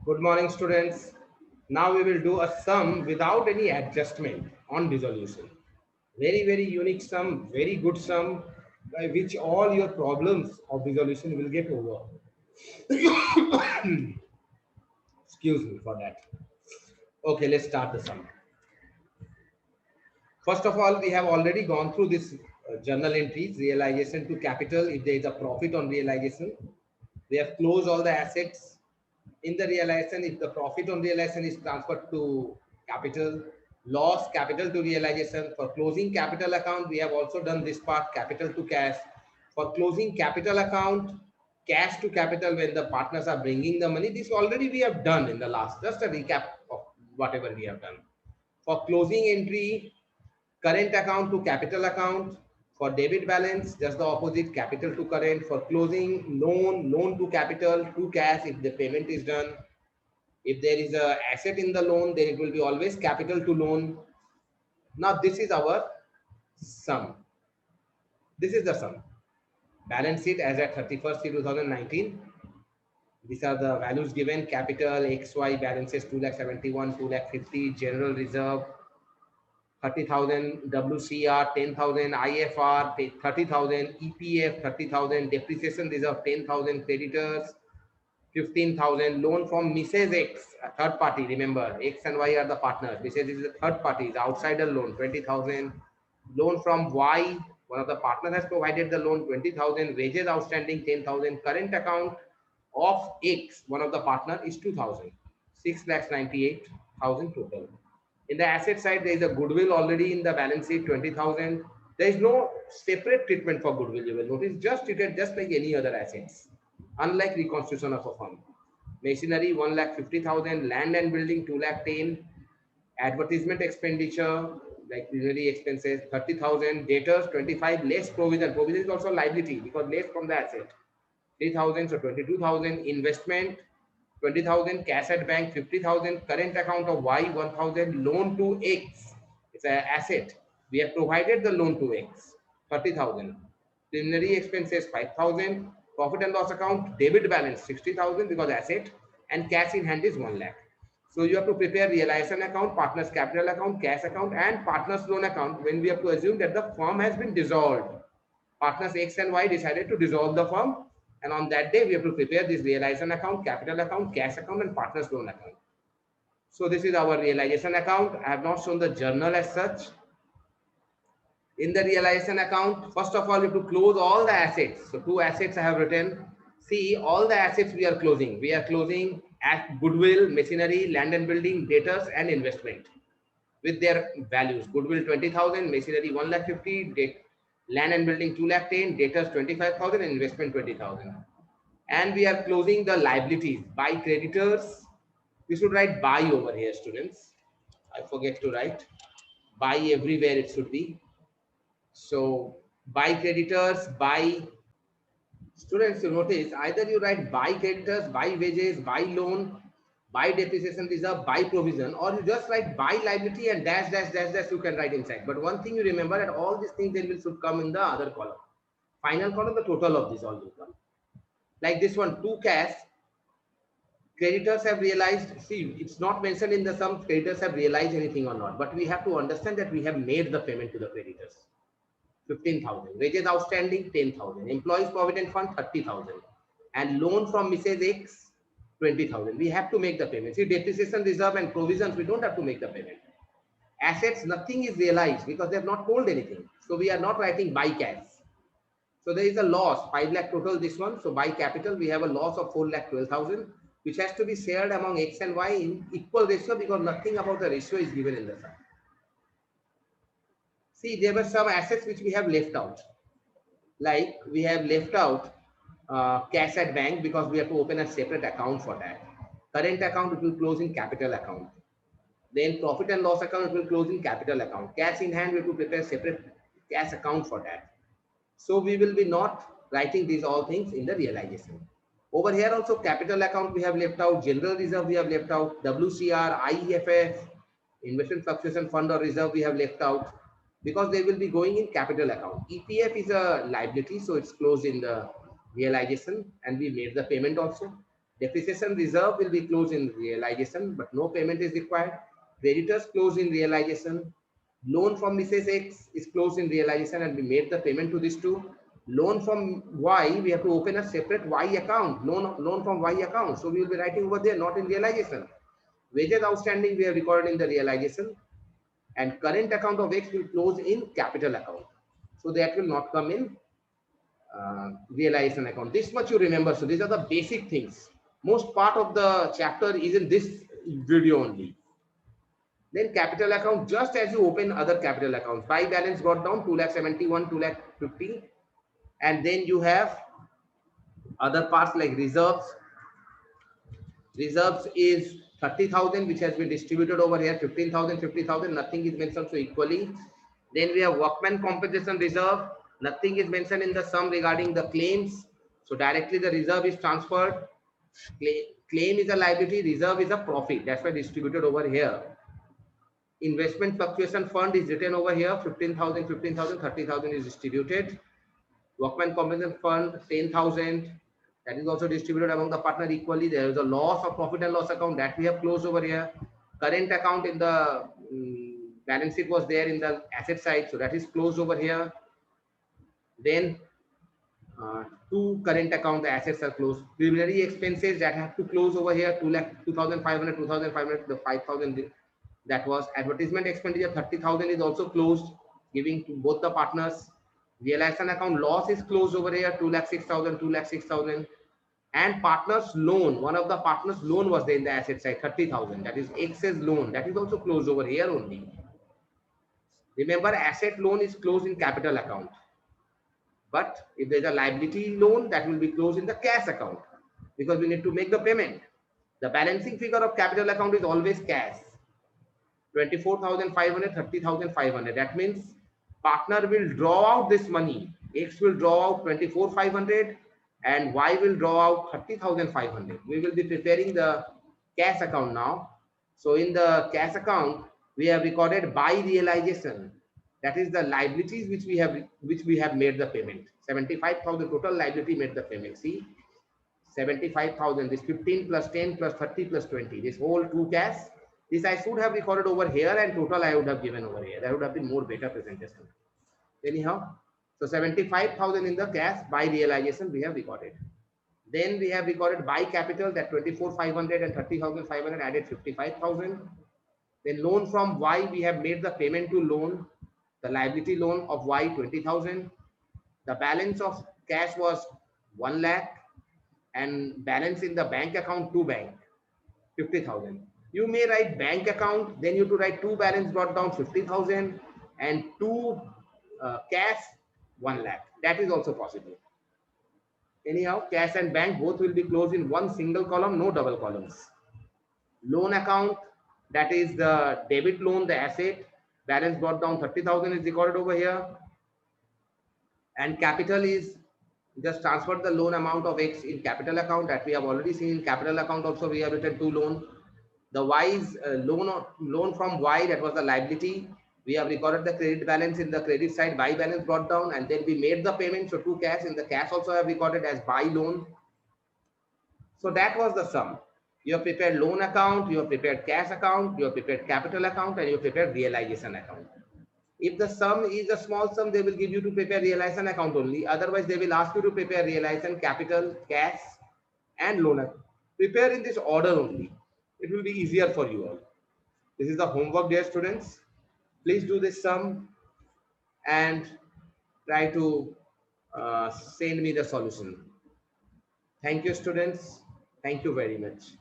Good morning, students. Now we will do a sum without any adjustment on dissolution. Very unique sum, very good sum by which all your problems of dissolution will get over. Excuse me for that. Okay, let's start the sum. First of all, we have already gone through this journal entries, realization to capital if there is a profit on realization. We have closed all the assets in the realization. If the profit on realization is transferred to capital, loss capital to realization. For closing capital account, we have also done this part, capital to cash. For closing capital account, cash to capital when the partners are bringing the money. This already we have done in the last, just a recap of whatever we have done. For closing entry, current account to capital account. For debit balance, just the opposite, capital to current. For closing loan, loan to capital to cash if the payment is done. If there is a asset in the loan, then it will be always capital to loan. Now this is our sum. This is the sum. Balance sheet as at 31st 2019. These are the values given. Capital XY balances 2,71,000, 2,50,000, general reserve 30,000, WCR 10,000, IFR 30,000, EPF 30,000, depreciation reserve 10,000, creditors 15,000, loan from Mrs. X, a third party. Remember, X and Y are the partners. Mrs. is the third party, is outsider loan 20,000. Loan from Y, one of the partners has provided the loan 20,000. Wages outstanding 10,000. Current account of X, one of the partner, is 2,000. 6,98,000 total. In the asset side, there is a goodwill already in the balance sheet 20,000. There is no separate treatment for goodwill. You will notice just treated just like any other assets, unlike reconstitution of a firm. Machinery 1,50,000, land and building 2,10,000, advertisement expenditure like usually expenses 30,000, debtors 25, less provision. Provision is also liability because less from the asset 3,000, so 22,000, investment 20,000, cash at bank 50,000, current account of Y 1,000, loan to X, it's an asset. We have provided the loan to X 30,000, preliminary expenses 5,000, profit and loss account debit balance 60,000 because asset, and cash in hand is 1 lakh. So you have to prepare realization account, partners capital account, cash account, and partners loan account when we have to assume that the firm has been dissolved. Partners X and Y decided to dissolve the firm, and on that day we have to prepare this realization account, capital account, cash account, and partners loan account. So this is our realization account. I have not shown the journal as such. In the realization account, first of all, you have to close all the assets. So two assets I have written. See, all the assets we are closing. We are closing at goodwill, machinery, land and building, debtors, and investment with their values. Goodwill 20,000, machinery 1,50,000, land and building 2,10,000, debtors 25,000, and investment 20,000. And we are closing the liabilities by creditors. We should write by over here, students. I forget to write by everywhere. It should be. So by creditors, by students, you notice either you write by creditors, by wages, by loan, by depreciation reserve, by provision, or you just write by liability and dash, dash, dash, dash, you can write inside. But one thing you remember that all these things they will should come in the other column. Final column, the total of this all will come. Like this one, two cash, creditors have realized, see, it's not mentioned in the sum, creditors have realized anything or not, but we have to understand that we have made the payment to the creditors. 15,000, wages outstanding 10,000, employees provident fund 30,000, and loan from Mrs. X 20,000. We have to make the payment. See, depreciation reserve and provisions, we don't have to make the payment. Assets, nothing is realized because they have not told anything. So we are not writing by cash. So there is a loss, 5 lakh total this one. So by capital, we have a loss of 4,12,000, which has to be shared among X and Y in equal ratio because nothing about the ratio is given in the sum. See, there were some assets which we have left out. Like we have left out cash at bank because we have to open a separate account for that. Current account, it will close in capital account. Then profit and loss account, it will close in capital account. Cash in hand, we have to prepare separate cash account for that. So we will be not writing these all things in the realization. Over here also capital account we have left out, general reserve we have left out, WCR, IEFF, investment fluctuation fund or reserve we have left out because they will be going in capital account. EPF is a liability, so it's closed in the realization and we made the payment also. Depreciation reserve will be closed in realization, but no payment is required. Creditors closed in realization. Loan from Mrs. X is closed in realization and we made the payment to this too. Loan from Y, we have to open a separate Y account, loan from Y account. So we will be writing over there, not in realization. Wages outstanding, we have recorded in the realization, and current account of X will close in capital account. So that will not come in realization account. This much you remember. So these are the basic things. Most part of the chapter is in this video only. Then capital account, just as you open other capital accounts, buy balance got down 2,71, 2,50, and then you have other parts like reserves. Reserves is 30,000, which has been distributed over here, 15,000, 50,000, nothing is mentioned so equally. Then we have workman compensation reserve, nothing is mentioned in the sum regarding the claims. So directly the reserve is transferred. Claim is a liability, reserve is a profit. That's why distributed over here. Investment fluctuation fund is written over here, 15,000, 15,000, 30,000 is distributed. Workman compensation fund, 10,000. That is also distributed among the partner equally. There is a loss of profit and loss account that we have closed over here. Current account in the balance sheet was there in the asset side. So that is closed over here. Then two current account, the assets are closed. Preliminary expenses that have to close over here, 2,500, 2,500, the 5,000 that was. Advertisement expenditure, 30,000 is also closed, giving to both the partners. Realization account loss is closed over here, 2,06,000, 2,06,000. And partners loan, one of the partners loan was there in the asset side, 30,000. That is excess loan. That is also closed over here only. Remember, asset loan is closed in capital account. But if there's a liability loan, that will be closed in the cash account because we need to make the payment. The balancing figure of capital account is always cash. 24,500, 30,500. That means partner will draw out this money. X will draw out 24,500 and Y will draw out 30,500. We will be preparing the cash account now. So in the cash account, we have recorded by realization. That is the liabilities which we have made the payment. 75,000 total liability made the payment. See, 75,000. This 15 plus 10 plus 30 plus 20. This whole two cash. This I should have recorded over here and total I would have given over here. That would have been more better presentation. Anyhow, so 75,000 in the cash by realization we have recorded. Then we have recorded by capital that 24,500 and 30,500 added 55,000. Then loan from Y, we have made the payment to loan, the liability loan of Y 20,000. The balance of cash was 1 lakh and balance in the bank account to bank 50,000. You may write bank account, then you to write two balance brought down 50,000 and two cash 1 lakh. That is also possible. Anyhow, cash and bank both will be closed in one single column, no double columns. Loan account, that is the debit loan, the asset, balance brought down 30,000 is recorded over here. And capital is just transfer the loan amount of X in capital account that we have already seen. In capital account also we have written two loan. The Y is loan from Y, that was the liability. We have recorded the credit balance in the credit side, buy balance brought down, and then we made the payment. So two cash, in the cash also have recorded as buy loan. So that was the sum. You have prepared loan account, you have prepared cash account, you have prepared capital account, and you have prepared realization account. If the sum is a small sum, they will give you to prepare realization account only. Otherwise, they will ask you to prepare realization, capital, cash, and loan account. Prepare in this order only. It will be easier for you all. This is the homework, dear students. Please do this sum and try to send me the solution. Thank you, students. Thank you very much.